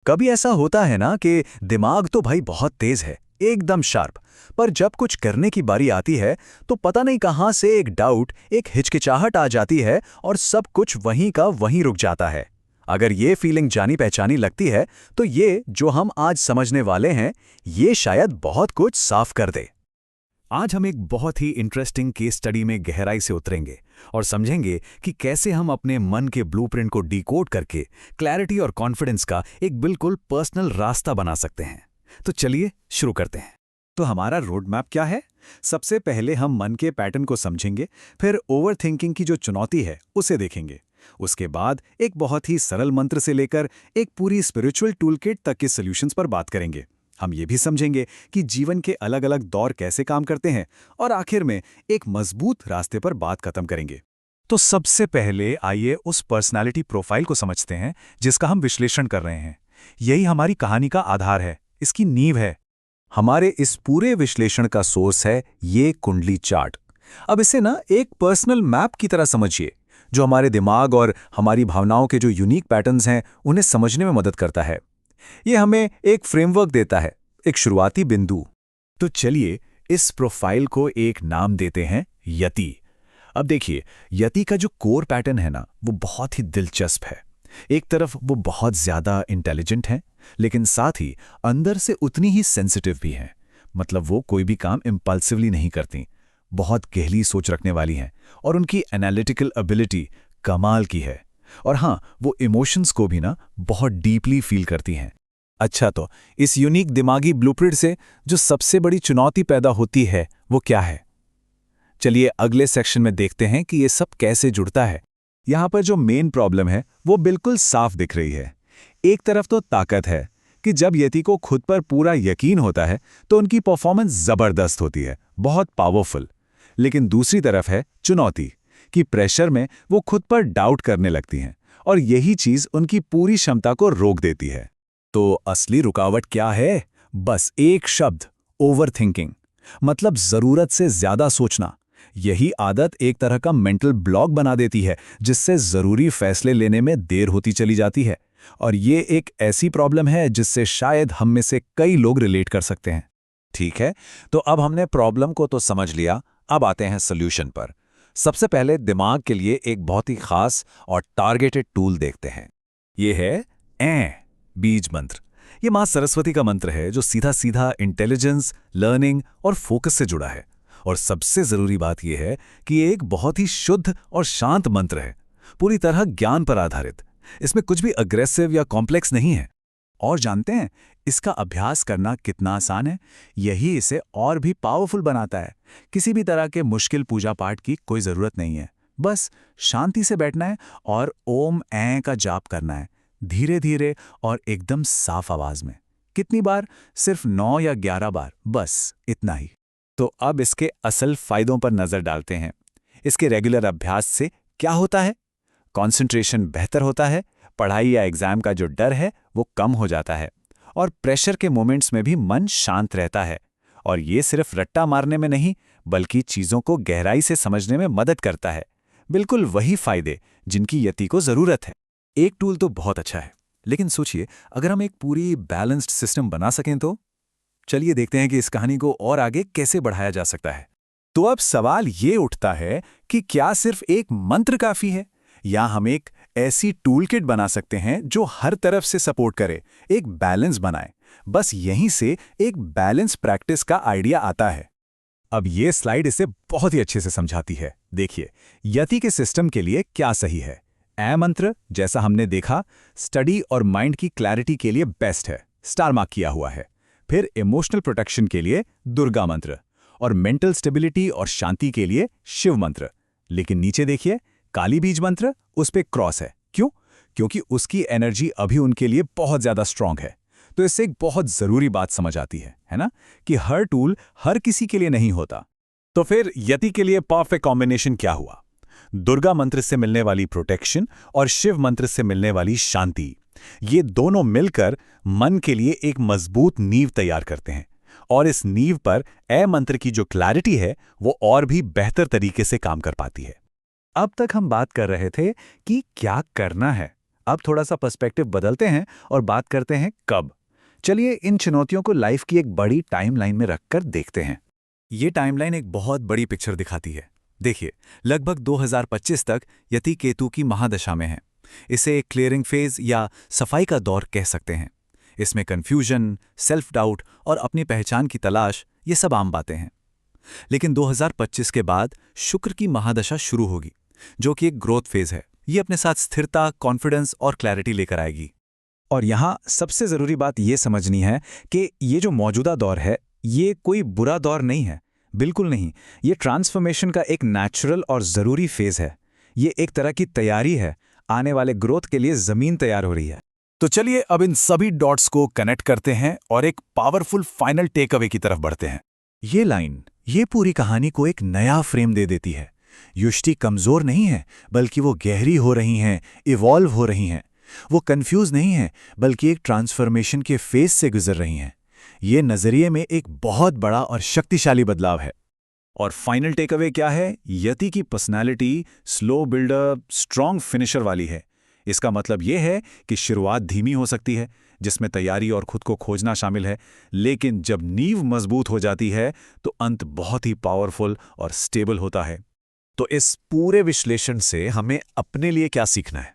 कभी ऐसा होता है ना कि दिमाग तो भाई बहुत तेज है, एकदम शार्प। पर जब कुछ करने की बारी आती है तो पता नहीं कहाँ से एक डाउट, एक हिचकिचाहट आ जाती है और सब कुछ वहीं का वहीं रुक जाता है। अगर ये फीलिंग जानी पहचानी लगती है तो ये जो हम आज समझने वाले हैं, ये शायद बहुत कुछ साफ कर दे। आज हम एक बहुत ही इंटरेस्टिंग केस स्टडी में गहराई से उतरेंगे और समझेंगे कि कैसे हम अपने मन के ब्लूप्रिंट को डिकोड करके क्लैरिटी और कॉन्फिडेंस का एक बिल्कुल पर्सनल रास्ता बना सकते हैं। तो चलिए शुरू करते हैं। तो हमारा रोड मैप क्या है? सबसे पहले हम मन के पैटर्न को समझेंगे, फिर ओवरथिंकिंग की जो चुनौती है उसे देखेंगे। उसके बाद एक बहुत ही सरल मंत्र से लेकर एक पूरी स्पिरिचुअल टूलकिट तक के सॉल्यूशंस पर बात करेंगे। हम ये भी समझेंगे कि जीवन के अलग अलग दौर कैसे काम करते हैं और आखिर में एक मजबूत रास्ते पर बात खत्म करेंगे। तो सबसे पहले आइए उस पर्सनालिटी प्रोफाइल को समझते हैं जिसका हम विश्लेषण कर रहे हैं। यही हमारी कहानी का आधार है, इसकी नींव है। हमारे इस पूरे विश्लेषण का सोर्स है ये कुंडली चार्ट। अब इसे ना एक पर्सनल मैप की तरह समझिए, जो हमारे दिमाग और हमारी भावनाओं के जो यूनिक पैटर्न्स हैं उन्हें समझने में मदद करता है। ये हमें एक फ्रेमवर्क देता है, एक शुरुआती बिंदु। तो चलिए इस प्रोफाइल को एक नाम देते हैं यति। अब देखिए, यति का जो कोर पैटर्न है ना, वो बहुत ही दिलचस्प है। एक तरफ वो बहुत ज्यादा इंटेलिजेंट हैं, लेकिन साथ ही अंदर से उतनी ही सेंसिटिव भी हैं। मतलब वो कोई भी काम इम्पल्सिवली नहीं करती, बहुत गहरी सोच रखने वाली हैं और उनकी एनालिटिकल एबिलिटी कमाल की है। और हाँ, वो इमोशंस को भी ना बहुत डीपली फील करती हैं। अच्छा, तो इस यूनिक दिमागी ब्लूप्रिंट से जो सबसे बड़ी चुनौती पैदा होती है वो क्या है? चलिए अगले सेक्शन में देखते हैं कि ये सब कैसे जुड़ता है। यहाँ पर जो मेन प्रॉब्लम है वो बिल्कुल साफ दिख रही है। एक तरफ तो ताकत है कि जब यति को खुद पर पूरा यकीन होता है तो उनकी परफॉर्मेंस जबरदस्त होती है, बहुत पावरफुल। लेकिन दूसरी तरफ है चुनौती कि प्रेशर में वो खुद पर डाउट करने लगती हैं और यही चीज उनकी पूरी क्षमता को रोक देती है। तो असली रुकावट क्या है? बस एक शब्द, ओवरथिंकिंग। मतलब जरूरत से ज्यादा सोचना। यही आदत एक तरह का मेंटल ब्लॉक बना देती है, जिससे जरूरी फैसले लेने में देर होती चली जाती है। और ये एक ऐसी प्रॉब्लम है जिससे शायद हम में से कई लोग रिलेट कर सकते हैं। ठीक है, तो अब हमने प्रॉब्लम को तो समझ लिया, अब आते हैं सॉल्यूशन पर। सबसे पहले दिमाग के लिए एक बहुत ही खास और टारगेटेड टूल देखते हैं। ये है बीज मंत्र। ये मां सरस्वती का मंत्र है जो सीधा सीधा इंटेलिजेंस, लर्निंग और फोकस से जुड़ा है। और सबसे जरूरी बात यह है कि ये एक बहुत ही शुद्ध और शांत मंत्र है, पूरी तरह ज्ञान पर आधारित। इसमें कुछ भी अग्रेसिव या कॉम्प्लेक्स नहीं है। और जानते हैं इसका अभ्यास करना कितना आसान है? यही इसे और भी पावरफुल बनाता है। किसी भी तरह के मुश्किल पूजा पाठ की कोई जरूरत नहीं है। बस शांति से बैठना है और ओम ऐ का जाप करना है, धीरे धीरे और एकदम साफ आवाज में। कितनी बार? सिर्फ 9 या 11 बार, बस इतना ही। तो अब इसके असल फायदों पर नजर डालते हैं। इसके रेगुलर अभ्यास से क्या होता है? कंसंट्रेशन बेहतर होता है, पढ़ाई या एग्जाम का जो डर है वो कम हो जाता है, और प्रेशर के मोमेंट्स में भी मन शांत रहता है। और ये सिर्फ रट्टा मारने में नहीं, बल्कि चीजों को गहराई से समझने में मदद करता है। बिल्कुल वही फायदे जिनकी यति को जरूरत है। एक टूल तो बहुत अच्छा है, लेकिन सोचिए अगर हम एक पूरी बैलेंस्ड सिस्टम बना सकें तो? चलिए देखते हैं कि इस कहानी को और आगे कैसे बढ़ाया जा सकता है। तो अब सवाल ये उठता है कि क्या सिर्फ एक मंत्र काफी है, या हम एक ऐसी टूलकिट बना सकते हैं जो हर तरफ से सपोर्ट करे, एक बैलेंस बनाए। बस यहीं से एक बैलेंस प्रैक्टिस का आइडिया आता है। अब ये स्लाइड इसे बहुत ही अच्छे से समझाती है। देखिए, यति के सिस्टम के लिए क्या सही है। ऐ मंत्र, जैसा हमने देखा, स्टडी और माइंड की क्लैरिटी के लिए बेस्ट है, स्टार मार्क किया हुआ है। फिर इमोशनल प्रोटेक्शन के लिए दुर्गा मंत्र, और मेंटल स्टेबिलिटी और शांति के लिए शिव मंत्र। लेकिन नीचे देखिए, काली बीज मंत्र, उस पे क्रॉस है। क्यों? क्योंकि उसकी एनर्जी अभी उनके लिए बहुत ज्यादा स्ट्रांग है। तो इससे एक बहुत जरूरी बात समझ आती है ना, कि हर टूल हर किसी के लिए नहीं होता। तो फिर यति के लिए परफेक्ट कॉम्बिनेशन क्या हुआ? दुर्गा मंत्र से मिलने वाली प्रोटेक्शन और शिव मंत्र से मिलने वाली शांति, ये दोनों मिलकर मन के लिए एक मजबूत नींव तैयार करते हैं। और इस नींव पर ऐ मंत्र की जो क्लैरिटी है वो और भी बेहतर तरीके से काम कर पाती है। अब तक हम बात कर रहे थे कि क्या करना है। अब थोड़ा सा पर्सपेक्टिव बदलते हैं और बात करते हैं कब। चलिए इन चुनौतियों को लाइफ की एक बड़ी टाइमलाइन में रखकर देखते हैं। ये टाइमलाइन एक बहुत बड़ी पिक्चर दिखाती है। देखिए, लगभग 2025 तक यति केतु की महादशा में है। इसे एक क्लियरिंग फेज या सफाई का दौर कह सकते हैं। इसमें कन्फ्यूजन, सेल्फ डाउट और अपनी पहचान की तलाश, ये सब आम बातें हैं। लेकिन 2025 के बाद शुक्र की महादशा शुरू होगी, जो कि एक ग्रोथ फेज है। ये अपने साथ स्थिरता, कॉन्फिडेंस और क्लैरिटी लेकर आएगी। और यहाँ सबसे ज़रूरी बात ये समझनी है कि ये जो मौजूदा दौर है, ये कोई बुरा दौर नहीं है, बिल्कुल नहीं। ये ट्रांसफॉर्मेशन का एक नेचुरल और ज़रूरी फेज़ है। ये एक तरह की तैयारी है, आने वाले ग्रोथ के लिए ज़मीन तैयार हो रही है। तो चलिए अब इन सभी डॉट्स को कनेक्ट करते हैं और एक पावरफुल फाइनल टेक अवे की तरफ बढ़ते हैं। ये लाइन, ये पूरी कहानी को एक नया फ्रेम दे देती है। युष्टि कमज़ोर नहीं है, बल्कि वो गहरी हो रही हैं, इवॉल्व हो रही हैं। वो कंफ्यूज नहीं है, बल्कि एक ट्रांसफॉर्मेशन के फेज से गुजर रही हैं। ये नज़रिए में एक बहुत बड़ा और शक्तिशाली बदलाव है। और फाइनल टेक अवे क्या है? यति की personality slow builder, strong finisher वाली है। इसका मतलब यह है कि शुरुआत धीमी हो सकती है, जिसमें तैयारी और खुद को खोजना शामिल है, लेकिन जब नींव मजबूत हो जाती है तो अंत बहुत ही पावरफुल और स्टेबल होता है। तो इस पूरे विश्लेषण से हमें अपने लिए क्या सीखना है?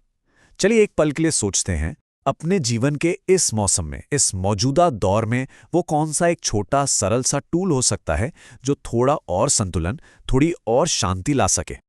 चलिए एक पल के लिए सोचते हैं, अपने जीवन के इस मौसम में, इस मौजूदा दौर में वो कौन सा एक छोटा सरल सा टूल हो सकता है जो थोड़ा और संतुलन, थोड़ी और शांति ला सके।